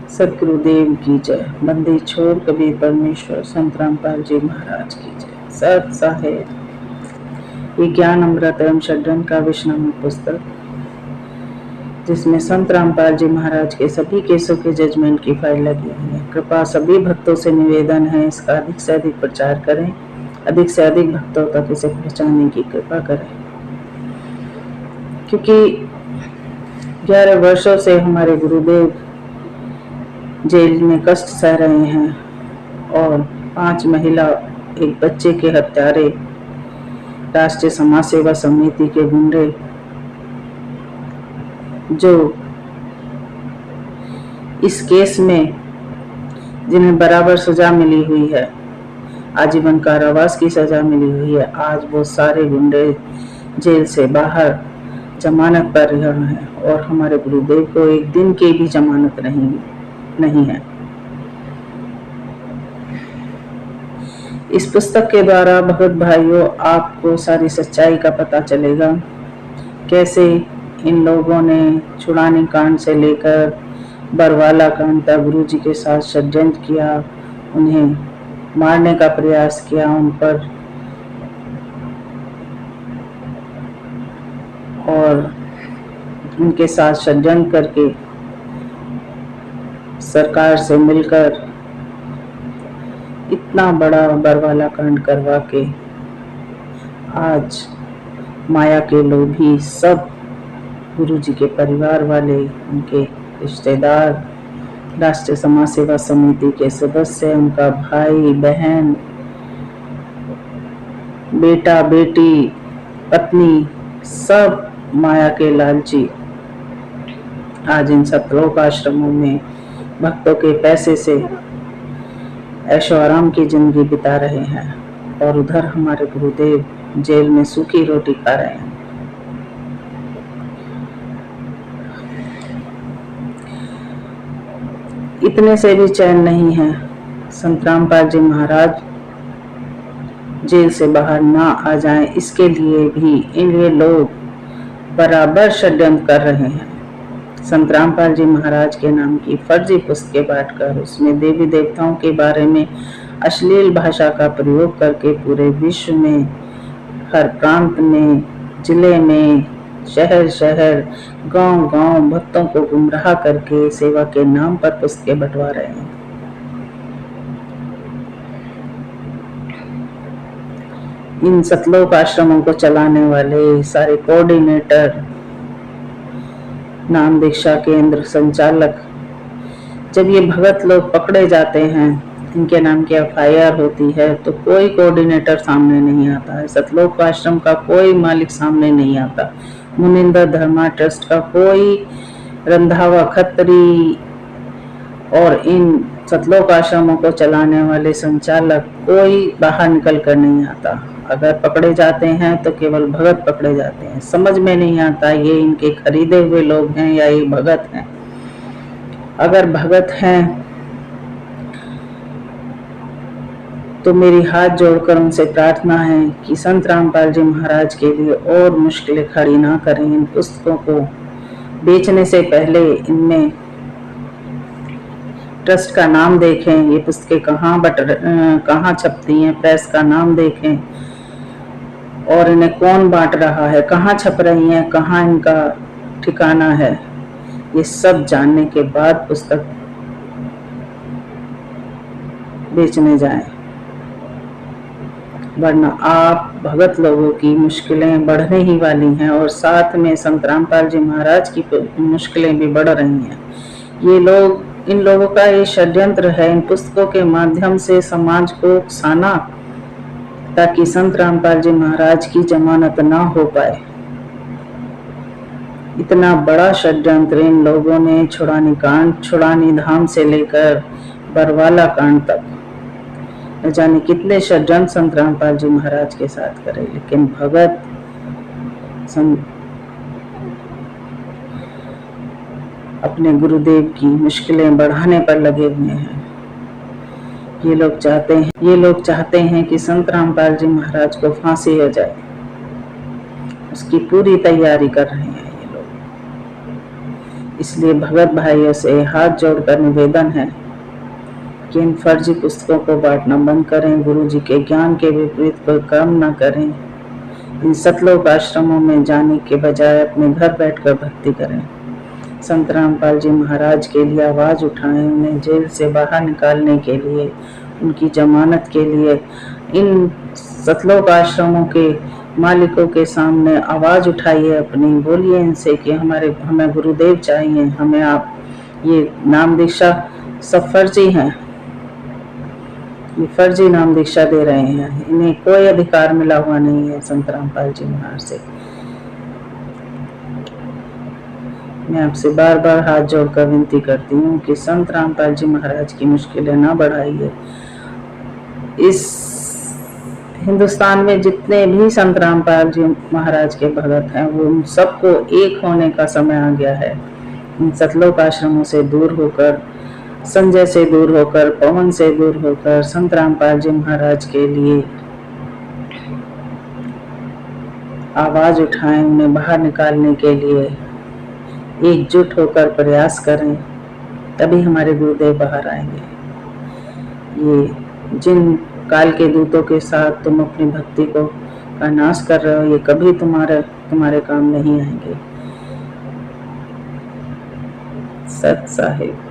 सदगुरुदेव की जय। बंदी छोड़ कबीर परमेश्वर संत रामपाल जी महाराज की जय। सत साहेब ये ज्ञान अमृत एवं षड्दंड का विश्वनामक पुस्तक, जिसमें संत रामपाल जी महाराज के सभी केसों के जजमेंट की फाइल लगी हुई है। कृपा सभी भक्तों से निवेदन है, इसका अधिक से अधिक प्रचार करें, अधिक से अधिक भक्तों तक इसे पहुंचाने की कृपा करें, क्योंकि 11 वर्षों से हमारे गुरुदेव जेल में कष्ट सह रहे हैं और 5 महिला एक बच्चे के हत्यारे राष्ट्रीय समाज सेवा समिति के गुंडे, जो इस केस में जिन्हें बराबर सजा मिली हुई है, आजीवन कारावास की सजा मिली हुई है, आज वो सारे गुंडे जेल से बाहर जमानत पर रहे हैं और हमारे गुरुदेव को एक दिन की भी जमानत नहीं है। इस पुस्तक के द्वारा भगत भाइयों आपको सारी सच्चाई का पता चलेगा, कैसे इन लोगों ने छुड़ानी कांड से लेकर बरवाला कांड तक गुरु जी के साथ षड्यंत्र किया, उन्हें मारने का प्रयास किया, उन पर और उनके साथ षड्यंत्र करके सरकार से मिलकर इतना बड़ा बरवाला कांड करवा के आज माया के लोग भी सब गुरु जी के परिवार वाले, उनके रिश्तेदार, राष्ट्रीय समाज सेवा समिति के सदस्य, उनका भाई बहन, बेटा बेटी, पत्नी, सब माया के लालची आज इन सतलोक आश्रमों में भक्तों के पैसे से ऐशो आराम की जिंदगी बिता रहे हैं और उधर हमारे गुरुदेव जेल में सूखी रोटी खा रहे हैं। इतने से भी चैन नहीं है। संत रामपाल जी महाराज जेल से बाहर ना आ जाएं, इसके लिए भी ये लोग बराबर षड्यंत्र कर रहे हैं। संत रामपाल जी महाराज के नाम की फर्जी पुस्तकें बांटकर उसमें देवी देवताओं के बारे में अश्लील भाषा का प्रयोग करके पूरे विश्व में, हर प्रांत में, जिले में, शहर शहर, गांव गांव भक्तों को गुमराह करके सेवा के नाम पर पुस्तकें बंटवा रहे हैं। इन सतलोक आश्रमों को चलाने वाले सारे कोऑर्डिनेटर, नाम दीक्षा केंद्र संचालक, जब ये भगत लोग पकड़े जाते हैं, इनके नाम की FIR होती है, तो कोई कोऑर्डिनेटर सामने नहीं आता है, सतलोक आश्रम का कोई मालिक सामने नहीं आता, मुनिंदर धर्मा ट्रस्ट का कोई रंधावा खत्री और इन सतलोक आश्रमों को चलाने वाले संचालक कोई बाहर निकल कर नहीं आता। अगर पकड़े जाते हैं तो केवल भगत पकड़े जाते हैं। समझ में नहीं आता ये इनके खरीदे हुए लोग हैं या ये भगत हैं। अगर भगत हैं तो मेरी हाथ जोड़कर उनसे प्रार्थना है कि संत रामपाल जी महाराज के लिए और मुश्किलें खड़ी ना करें। इन पुस्तकों को बेचने से पहले इनमें ट्रस्ट का नाम देखें, ये पुस्तकें कहाँ छपती हैं, प्रेस का नाम देखें और इन्हें कौन बांट रहा है, कहाँ छप रही हैं, कहाँ इनका ठिकाना है, ये सब जानने के बाद पुस्तक बेचने जाएं, वरना आप भगत लोगों की मुश्किलें बढ़ने ही वाली हैं और साथ में संत रामपाल जी महाराज की मुश्किलें भी बढ़ रही हैं। ये लोग, इन लोगों का ये षड्यंत्र है इन पुस्तकों के माध्यम से समाज को उकसाना, ताकि संत रामपाल जी महाराज की जमानत ना हो पाए। इतना बड़ा षड्यंत्र इन लोगों ने छुड़ानी धाम से लेकर बरवाला कांड तक, न जाने कितने षड्यंत्र संत रामपाल जी महाराज के साथ करे, लेकिन भगत अपने गुरुदेव की मुश्किलें बढ़ाने पर लगे हुए हैं। ये लोग चाहते हैं कि संत रामपाल जी महाराज को फांसी हो जाए, उसकी पूरी तैयारी कर रहे हैं ये लोग। इसलिए भगत भाइयों से हाथ जोड़कर निवेदन है कि इन फर्जी पुस्तकों को बांटना बंद करें, गुरु जी के ज्ञान के विपरीत कोई काम न करें, इन सतलोक आश्रमों में जाने के बजाय अपने घर बैठकर भक्ति करें। संत रामपाल जी महाराज के लिए आवाज उठाएं, उन्हें जेल से बाहर निकालने के लिए, उनकी जमानत के लिए इन सतलोक आश्रमों के मालिकों के सामने आवाज उठाइए अपनी, बोलिए इनसे कि हमें गुरुदेव चाहिए, हमें आप ये नाम दीक्षा सब फर्जी हैं, ये फर्जी नाम दीक्षा दे रहे हैं, इन्हें कोई अधिकार मिला हुआ नहीं है संत रामपाल जी महाराज से। मैं आपसे बार बार हाथ जोड़कर विनती करती हूँ कि संत रामपाल जी महाराज की मुश्किलें ना बढ़ाइए। इस हिंदुस्तान में जितने भी संत रामपाल जी महाराज के भगत हैं, वो उन सबको एक होने का समय आ गया है। इन सतलोक आश्रमों से दूर होकर, संजय से दूर होकर, पवन से दूर होकर संत रामपाल जी महाराज के लिए आवाज उठाएं, उन्हें बाहर निकालने के लिए एकजुट होकर प्रयास करें, तभी हमारे गुरुदेव बाहर आएंगे। ये जिन काल के दूतों के साथ तुम अपनी भक्ति को का नाश कर रहे हो, ये कभी तुम्हारे काम नहीं आएंगे। सत साहिब।